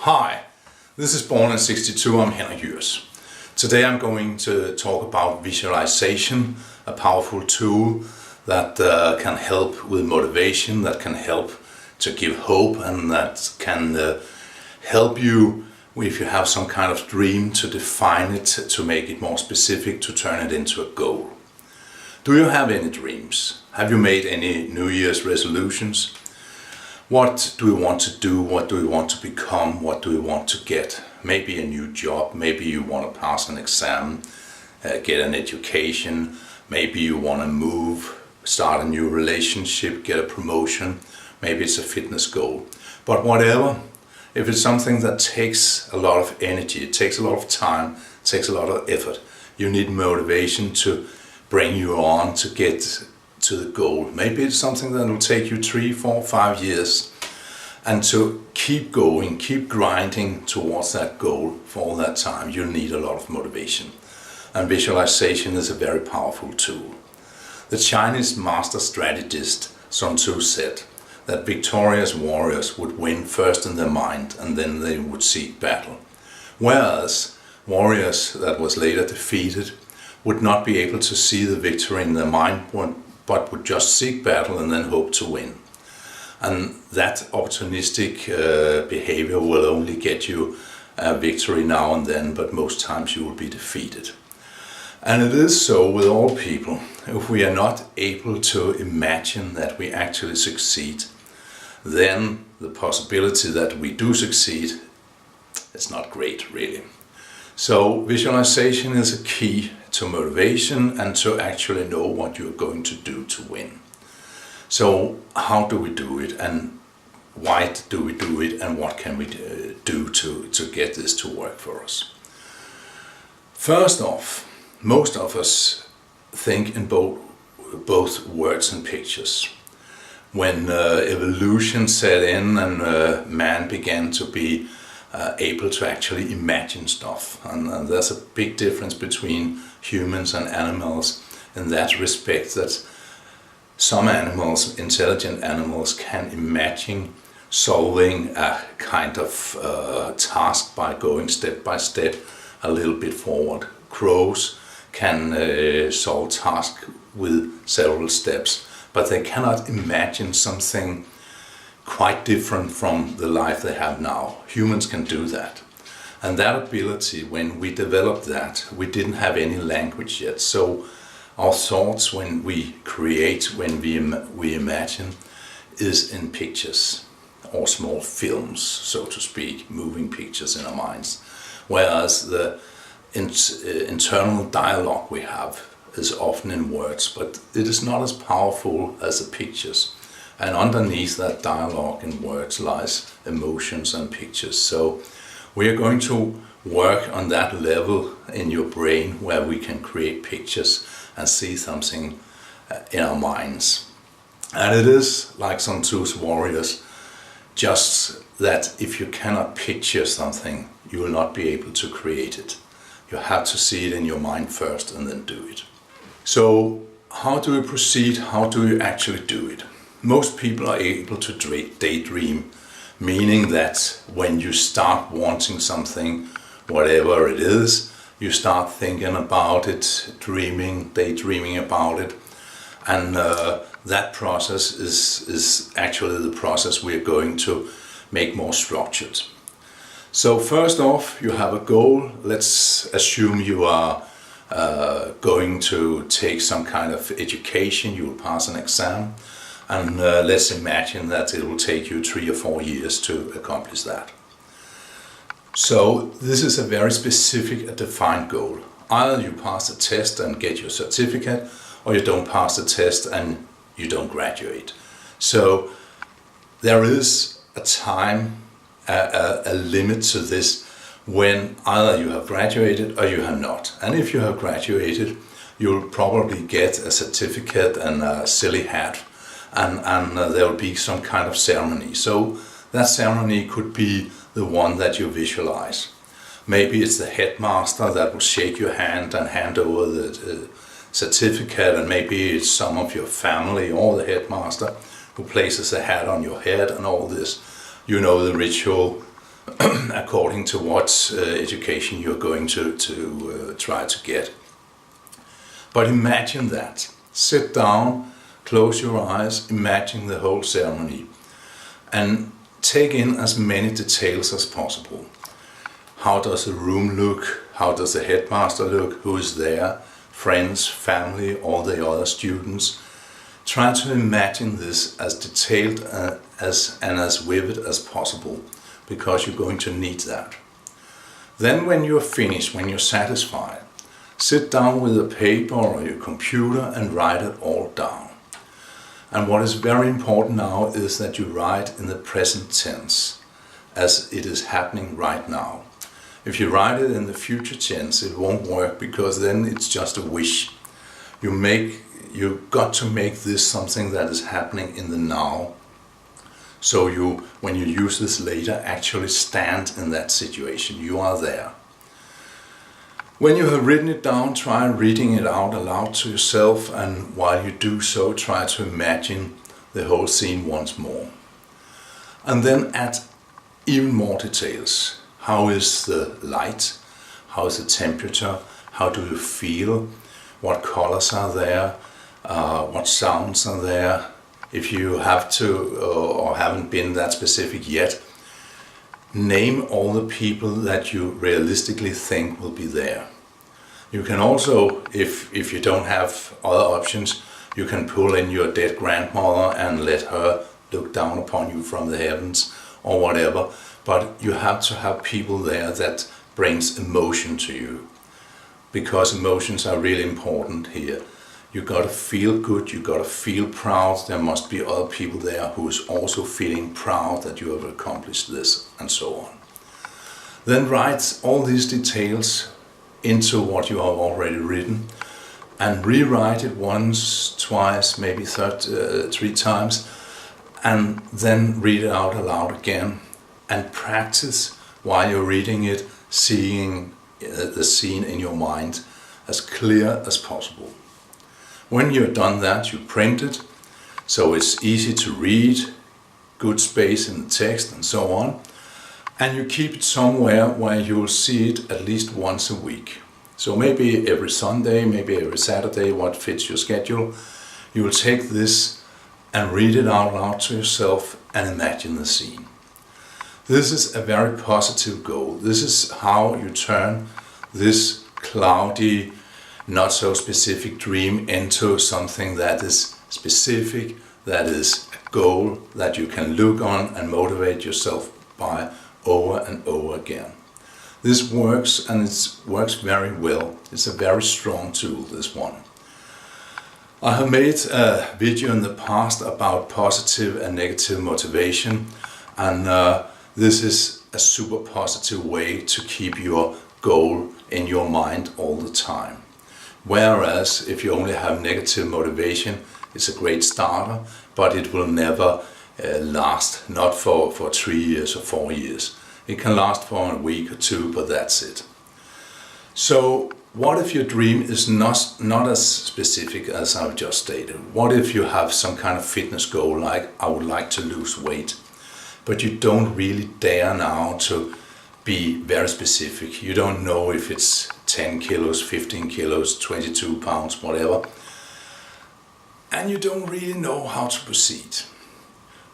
Hi, this is Born in 62, I'm Henrik Jürs. Today I'm going to talk about visualization, a powerful tool that can help with motivation, that can help to give hope, and that can help you if you have some kind of dream to define it, to make it more specific, to turn it into a goal. Do you have any dreams? Have you made any New Year's resolutions? What do we want to do? What do we want to become? What do we want to get? Maybe a new job, maybe you want to pass an exam, get an education, maybe you want to move, start a new relationship, get a promotion, maybe it's a fitness goal. But whatever, if it's something that takes a lot of energy, it takes a lot of time, it takes a lot of effort, you need motivation to bring you on to get to the goal. Maybe it's something that will take you 3, 4, 5 years, and to keep going, keep grinding towards that goal for all that time, you need a lot of motivation. And visualization is a very powerful tool. The Chinese master strategist Sun Tzu said that victorious warriors would win first in their mind and then they would seek battle. Whereas warriors that was later defeated would not be able to see the victory in their mind, but would just seek battle and then hope to win. And that opportunistic behavior will only get you a victory now and then, but most times you will be defeated. And it is so with all people. If we are not able to imagine that we actually succeed, then the possibility that we do succeed is not great, really. So visualization is a key to motivation and to actually know what you're going to do to win. So how do we do it, and why do we do it, and what can we do to get this to work for us? First off, most of us think in both words and pictures. When evolution set in and man began to be able to actually imagine stuff, and there's a big difference between humans and animals in that respect, that some animals, intelligent animals, can imagine solving a kind of task by going step by step a little bit forward. Crows can solve tasks with several steps, but they cannot imagine something quite different from the life they have now. Humans can do that. And that ability, when we developed that, we didn't have any language yet. So our thoughts, when we create, when we imagine, is in pictures or small films, so to speak, moving pictures in our minds. Whereas the internal dialogue we have is often in words, but it is not as powerful as the pictures. And underneath that dialogue in words lies emotions and pictures. So we are going to work on that level in your brain where we can create pictures and see something in our minds. And it is like Sun Tzu's warriors, just that if you cannot picture something, you will not be able to create it. You have to see it in your mind first and then do it. So how do we proceed? How do we actually do it? Most people are able to daydream, meaning that when you start wanting something, whatever it is, you start thinking about it, daydreaming about it, and that process is actually the process we're going to make more structured. So first off, you have a goal. Let's assume you are going to take some kind of education, you will pass an exam. And let's imagine that it will take you 3 or 4 years to accomplish that. So this is a very specific, defined goal. Either you pass the test and get your certificate, or you don't pass the test and you don't graduate. So there is a time, a limit to this, when either you have graduated or you have not. And if you have graduated, you'll probably get a certificate and a silly hat, and there will be some kind of ceremony. So that ceremony could be the one that you visualize. Maybe it's the headmaster that will shake your hand and hand over the certificate, and maybe it's some of your family or the headmaster who places a hat on your head and all this. You know the ritual. according to what education you're going to try to get. But imagine that. Sit down, close your eyes, imagine the whole ceremony, and take in as many details as possible. How does the room look? How does the headmaster look? Who is there? Friends, family, all the other students. Try to imagine this as detailed and as vivid as possible, because you're going to need that. Then when you're finished, when you're satisfied, sit down with a paper or your computer and write it all down. And what is very important now is that you write in the present tense, as it is happening right now. If you write it in the future tense, it won't work, because then it's just a wish. You've got to make this something that is happening in the now. So you, when you use this later, actually stand in that situation. You are there. When you have written it down, try reading it out aloud to yourself, and while you do so, try to imagine the whole scene once more. And then add even more details. How is the light? How is the temperature? How do you feel? What colors are there? What sounds are there? If you have to or haven't been that specific yet, name all the people that you realistically think will be there. You can also, if you don't have other options, you can pull in your dead grandmother and let her look down upon you from the heavens or whatever. But you have to have people there that brings emotion to you, because emotions are really important here. You got to feel good, you got to feel proud. There must be other people there who is also feeling proud that you have accomplished this, and so on. Then write all these details into what you have already written and rewrite it once, twice, maybe three times, and then read it out aloud again and practice while you're reading it, seeing the scene in your mind as clear as possible. When you've done that, you print it, so it's easy to read, good space in the text and so on, and you keep it somewhere where you'll see it at least once a week. So maybe every Sunday, maybe every Saturday, what fits your schedule, you will take this and read it out loud to yourself and imagine the scene. This is a very positive goal. This is how you turn this cloudy, not so specific dream into something that is specific, that is a goal that you can look on and motivate yourself by over and over again. This works, and it works very well. It's a very strong tool, this one. I have made a video in the past about positive and negative motivation, and this is a super positive way to keep your goal in your mind all the time. Whereas if you only have negative motivation, it's a great starter, but it will never last, not for 3 years or 4 years. It can last for a week or two, but that's it. So what if your dream is not as specific as I've just stated? What if you have some kind of fitness goal, like I would like to lose weight, but you don't really dare now to be very specific. You don't know if it's 10 kilos, 15 kilos, 22 pounds, whatever. And you don't really know how to proceed.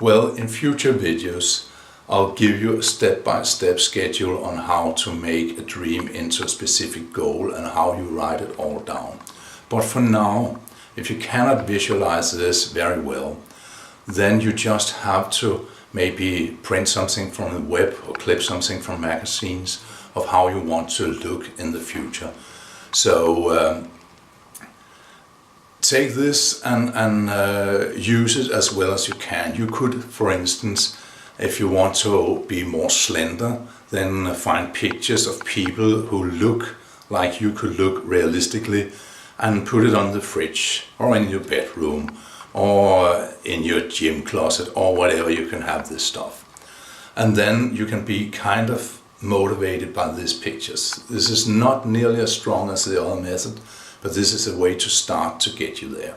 Well, in future videos, I'll give you a step-by-step schedule on how to make a dream into a specific goal and how you write it all down. But for now, if you cannot visualize this very well, then you just have to maybe print something from the web or clip something from magazines of how you want to look in the future. So take this and use it as well as you can. You could, for instance, if you want to be more slender, then find pictures of people who look like you could look realistically and put it on the fridge or in your bedroom or in your gym closet or whatever. You can have this stuff. And then you can be kind of motivated by these pictures. This is not nearly as strong as the other method, but this is a way to start to get you there.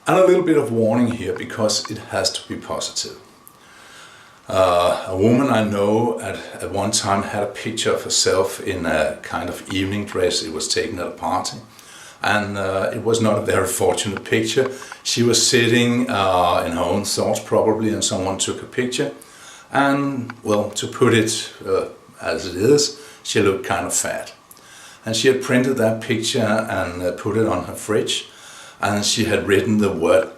And a little bit of warning here, because it has to be positive. A woman I know at one time had a picture of herself in a kind of evening dress. It was taken at a party, and it was not a very fortunate picture. She was sitting in her own thoughts probably, and someone took a picture, and well, to put it as it is, she looked kind of fat. And she had printed that picture and put it on her fridge, and she had written the word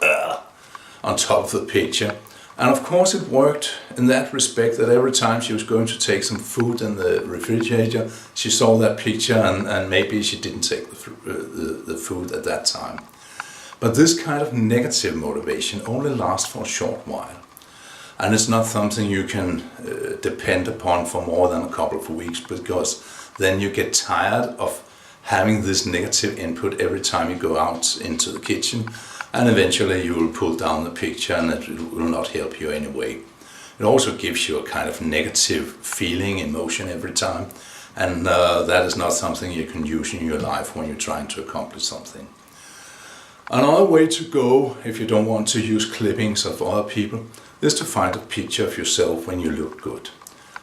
on top of the picture. And of course it worked in that respect, that every time she was going to take some food in the refrigerator, she saw that picture, and maybe she didn't take the food at that time. But this kind of negative motivation only lasts for a short while. And it's not something you can depend upon for more than a couple of weeks, because then you get tired of having this negative input every time you go out into the kitchen, and eventually you will pull down the picture and it will not help you anyway. It also gives you a kind of negative feeling, emotion every time, and that is not something you can use in your life when you're trying to accomplish something. Another way to go, if you don't want to use clippings of other people, is to find a picture of yourself when you look good.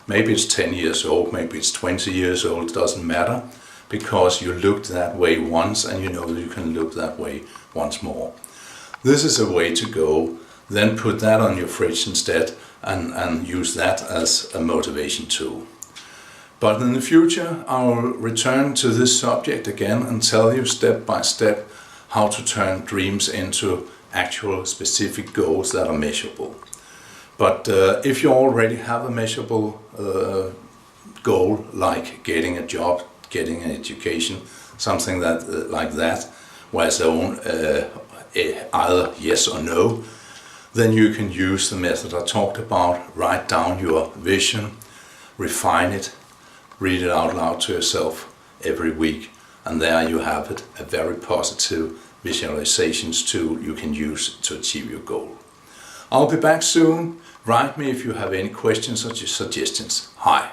Maybe it's 10 years old, maybe it's 20 years old, it doesn't matter, because you looked that way once and you know that you can look that way once more. This is a way to go. Then put that on your fridge instead and use that as a motivation tool. But in the future I will return to this subject again and tell you step by step how to turn dreams into actual specific goals that are measurable. But if you already have a measurable goal, like getting a job, getting an education, something that like that, where it's either yes or no, then you can use the method I talked about. Write down your vision, refine it, read it out loud to yourself every week, and there you have it, a very positive visualizations tool you can use to achieve your goal. I'll be back soon. Write me if you have any questions or suggestions. Hi.